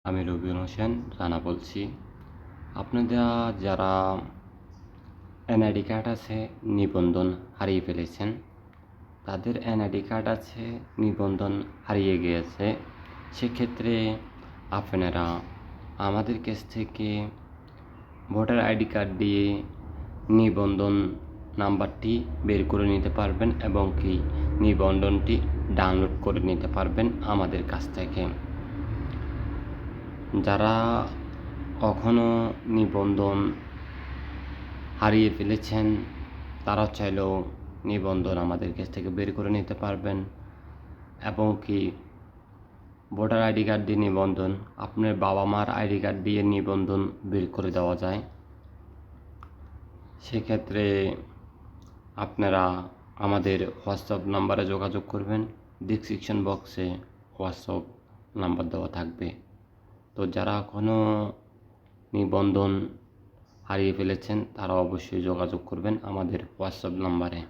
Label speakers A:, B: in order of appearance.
A: আমি রবিউল হোসেন রানা বলছি। আপনারা যারা এনআইডি কার্ড আছে নিবন্ধন হারিয়ে ফেলেছেন, তাদের এনআইডি কার্ড আছে নিবন্ধন হারিয়ে গিয়েছে, সেক্ষেত্রে আপনারা আমাদের কাছ থেকে ভোটার আইডি কার্ড দিয়ে নিবন্ধন নাম্বারটি বের করে নিতে পারবেন এবং কি নিবন্ধনটি ডাউনলোড করে নিতে পারবেন আমাদের কাছ থেকে। যারা কখনো নিবন্ধন হারিয়ে ফেলেছেন তারা চাইলেও নিবন্ধন আমাদের কাছ থেকে বের করে নিতে পারবেন এবং কি ভোটার আইডি কার্ড দিয়ে নিবন্ধন, আপনার বাবা মার আইডি কার্ড দিয়ে নিবন্ধন বের করে দেওয়া যায়। সেক্ষেত্রে আপনারা আমাদের হোয়াটসঅ্যাপ নাম্বারে যোগাযোগ করবেন, ডিসক্রিপশন বক্সে হোয়াটসঅ্যাপ নাম্বার দেওয়া থাকবে। তো যারা এখনও নিবন্ধন হারিয়ে ফেলেছেন তারা অবশ্যই যোগাযোগ করবেন আমাদের হোয়াটসঅ্যাপ নাম্বারে।